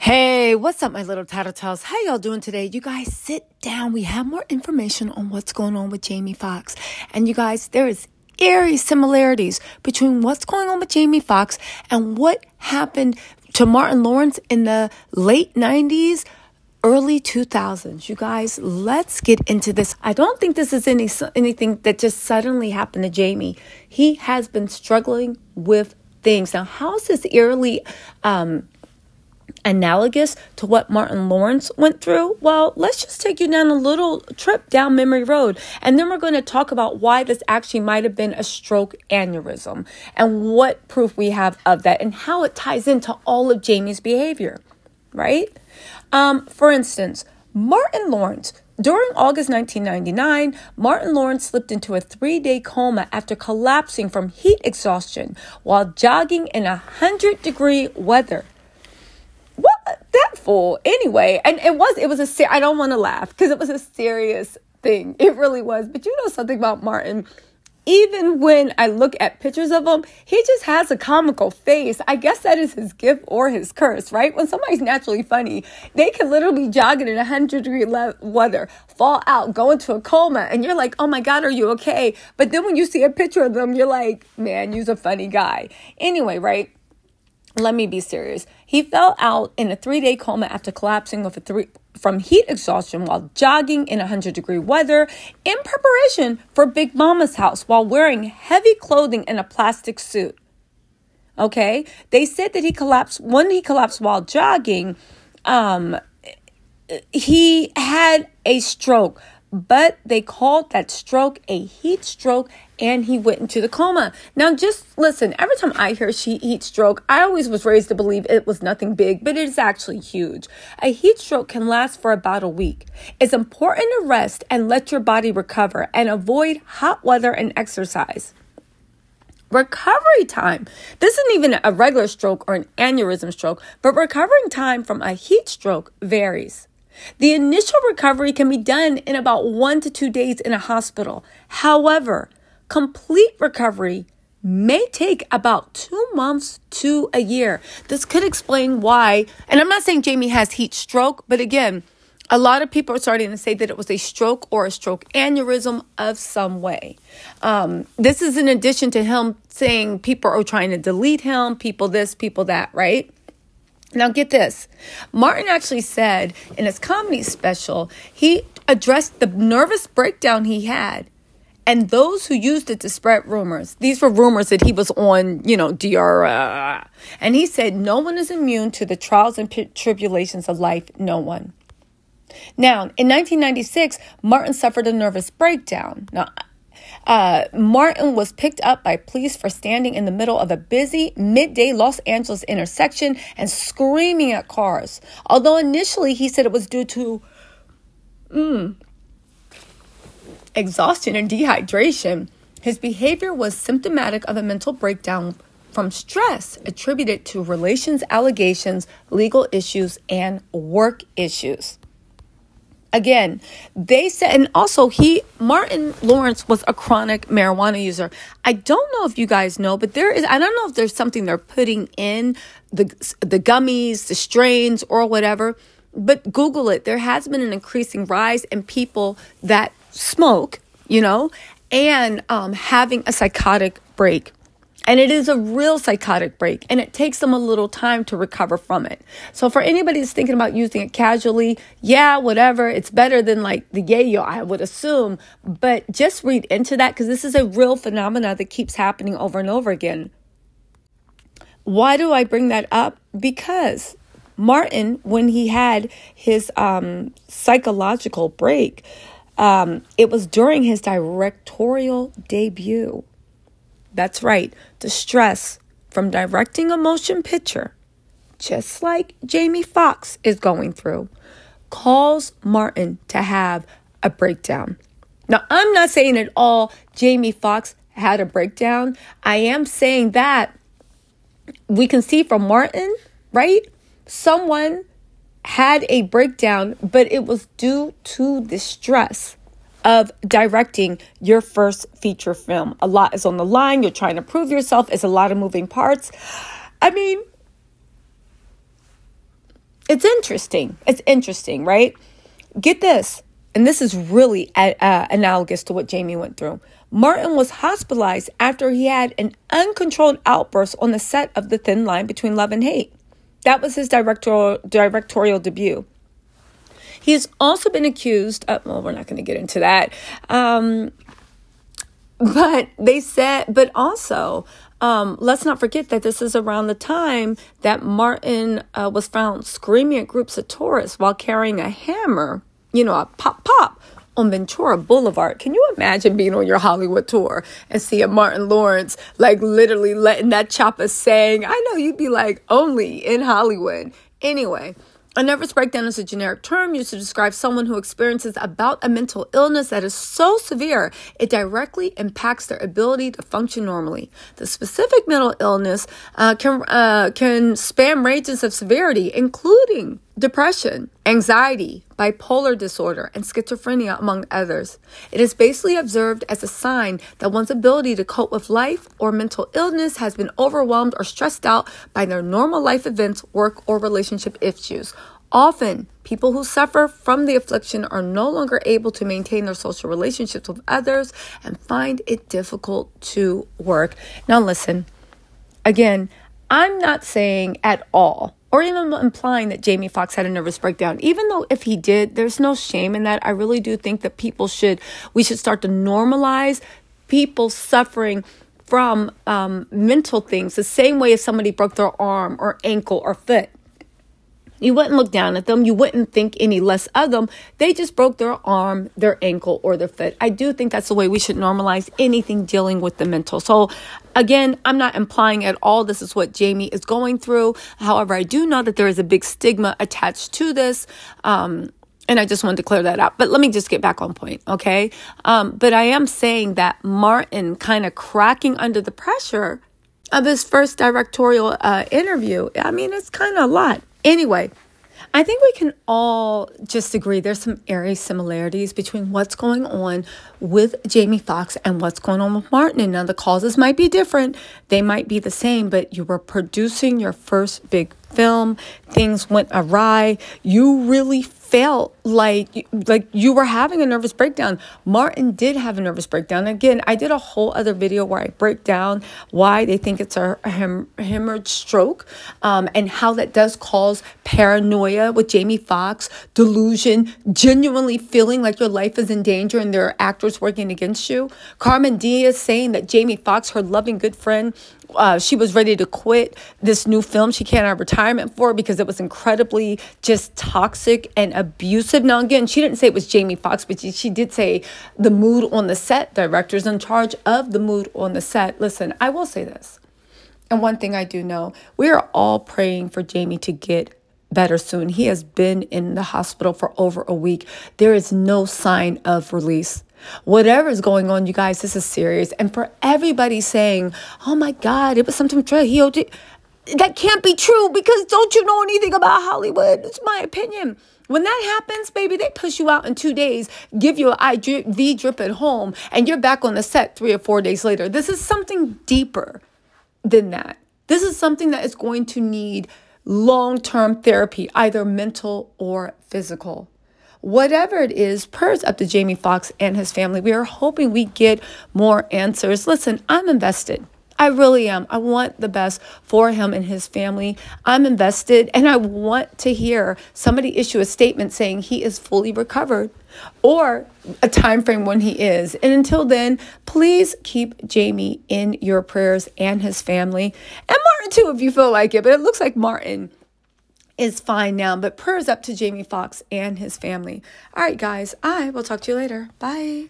Hey, what's up, my little tattletales? How y'all doing today? You guys sit down. We have more information on what's going on with Jamie Foxx. And you guys, there is eerie similarities between what's going on with Jamie Foxx and what happened to Martin Lawrence in the late 90s, early 2000s. You guys, let's get into this. I don't think this is anything that just suddenly happened to Jamie. He has been struggling with things. Now, how is this eerily analogous to what Martin Lawrence went through? Well, let's just take you down a little trip down memory road. And then we're going to talk about why this actually might have been a stroke aneurysm and what proof we have of that and how it ties into all of Jamie's behavior, right? For instance, Martin Lawrence. During August 1999, Martin Lawrence slipped into a 3-day coma after collapsing from heat exhaustion while jogging in 100-degree weather. What? That fool. Anyway, and it was I don't want to laugh because it was a serious thing. It really was. But you know something about Martin? Even when I look at pictures of him, he just has a comical face. I guess that is his gift or his curse, right? When somebody's naturally funny, they can literally be jogging in 100-degree weather, fall out, go into a coma, and you're like, oh my God, are you okay? But then when you see a picture of them, you're like, man, you're a funny guy. Anyway, let me be serious. He fell out in a 3-day coma after collapsing from heat exhaustion while jogging in 100-degree weather in preparation for Big Mama's house while wearing heavy clothing and a plastic suit. Okay? They said that he collapsed while jogging. He had a stroke, but they called that stroke a heat stroke, and he went into the coma. Now, just listen, every time I hear heat stroke, I always was raised to believe it was nothing big, but it is actually huge. A heat stroke can last for about a week. It's important to rest and let your body recover and avoid hot weather and exercise. Recovery time. This isn't even a regular stroke or an aneurysm stroke, but recovering time from a heat stroke varies. The initial recovery can be done in about 1 to 2 days in a hospital. However, complete recovery may take about 2 months to a year. This could explain why, and I'm not saying Jamie has heat stroke, but again, a lot of people are starting to say that it was a stroke or a stroke aneurysm of some way. This is in addition to him saying people are trying to delete him, people this, people that, right? Now get this. Martin actually said in his comedy special, he addressed the nervous breakdown he had and those who used it to spread rumors. These were rumors that he was on, DR. And he said, no one is immune to the trials and tribulations of life. No one. Now, in 1996, Martin suffered a nervous breakdown. Now, Martin was picked up by police for standing in the middle of a busy midday Los Angeles intersection and screaming at cars. Although initially he said it was due to exhaustion and dehydration, his behavior was symptomatic of a mental breakdown from stress attributed to relations allegations, legal issues, and work issues. Again, they said, and also Martin Lawrence was a chronic marijuana user. I don't know if you guys know, but I don't know if there's something they're putting in the gummies, the strains or whatever, but Google it. There has been an increasing rise in people that smoke, and having a psychotic break. And it is a real psychotic break, and it takes them a little time to recover from it. So for anybody that's thinking about using it casually, yeah, whatever, it's better than like the yayo, I would assume. But just read into that because this is a real phenomena that keeps happening over and over again. Why do I bring that up? Because Martin, when he had his psychological break, it was during his directorial debut. That's right. The stress from directing a motion picture, just like Jamie Foxx is going through, caused Martin to have a breakdown. Now, I'm not saying at all Jamie Foxx had a breakdown. I am saying that we can see from Martin, right? Someone had a breakdown, but it was due to the stress of directing your first feature film. A lot is on the line. You're trying to prove yourself. It's a lot of moving parts. I mean, It's interesting. It's interesting, right? Get this. And this is really analogous to what Jamie went through. Martin was hospitalized after he had an uncontrolled outburst on the set of The Thin Line Between Love and Hate. That was his directorial debut. He has also been accused of, well, we're not going to get into that. But also, let's not forget that this is around the time that Martin was found screaming at groups of tourists while carrying a hammer, a pop on Ventura Boulevard. Can you imagine being on your Hollywood tour and seeing Martin Lawrence, like literally letting that chopper sing? I know you'd be like, only in Hollywood. Anyway, a nervous breakdown is a generic term used to describe someone who experiences a mental illness that is so severe it directly impacts their ability to function normally. The specific mental illness can span ranges of severity, including depression, anxiety, bipolar disorder, and schizophrenia, among others. It is basically observed as a sign that one's ability to cope with life or mental illness has been overwhelmed or stressed out by their normal life events, work, or relationship issues. Often, people who suffer from the affliction are no longer able to maintain their social relationships with others and find it difficult to work. Now listen, again, I'm not saying at all or even implying that Jamie Foxx had a nervous breakdown. Even though if he did, there's no shame in that. I really do think that we should start to normalize people suffering from mental things the same way if somebody broke their arm or ankle or foot. You wouldn't look down at them. You wouldn't think any less of them. They just broke their arm, their ankle, or their foot. I do think that's the way we should normalize anything dealing with the mental. So again, I'm not implying at all this is what Jamie is going through. However, I do know that there is a big stigma attached to this. And I just wanted to clear that up. But let me just get back on point, okay? But I am saying that Martin kind of cracking under the pressure of his first directorial interview, I mean, it's kind of a lot. Anyway, I think we can all just agree there's some eerie similarities between what's going on with Jamie Foxx and what's going on with Martin. Now, the causes might be different. They might be the same, but you were producing your first big film. Things went awry. You really felt like you were having a nervous breakdown. Martin did have a nervous breakdown. Again, I did a whole other video where I break down why they think it's a hemorrhage stroke and how that does cause paranoia with Jamie Foxx, delusion, genuinely feeling like your life is in danger and there are actors working against you. Carmen Diaz saying that Jamie Foxx, her loving good friend, she was ready to quit this new film she can't have retirement for because it was incredibly just toxic and abusive. Now, again, she didn't say it was Jamie Foxx, but she did say the mood on the set, directors in charge of the mood on the set. Listen, I will say this. And one thing I do know, we are all praying for Jamie to get better soon. He has been in the hospital for over a week. There is no sign of release. Whatever is going on, you guys, this is serious. And for everybody saying, oh my God, it was something true. That can't be true because don't you know anything about Hollywood? It's my opinion. When that happens, baby, they push you out in 2 days, give you an IV drip at home, and you're back on the set 3 or 4 days later. This is something deeper than that. This is something that is going to need long-term therapy, either mental or physical. Whatever it is, prayers up to Jamie Foxx and his family. We are hoping we get more answers. Listen, I'm invested. I really am. I want the best for him and his family. I'm invested, and I want to hear somebody issue a statement saying he is fully recovered or a time frame when he is. And until then, please keep Jamie in your prayers and his family. And Martin, too, if you feel like it. But it looks like Martin is fine now. But prayers up to Jamie Foxx and his family. All right, guys. I will talk to you later. Bye.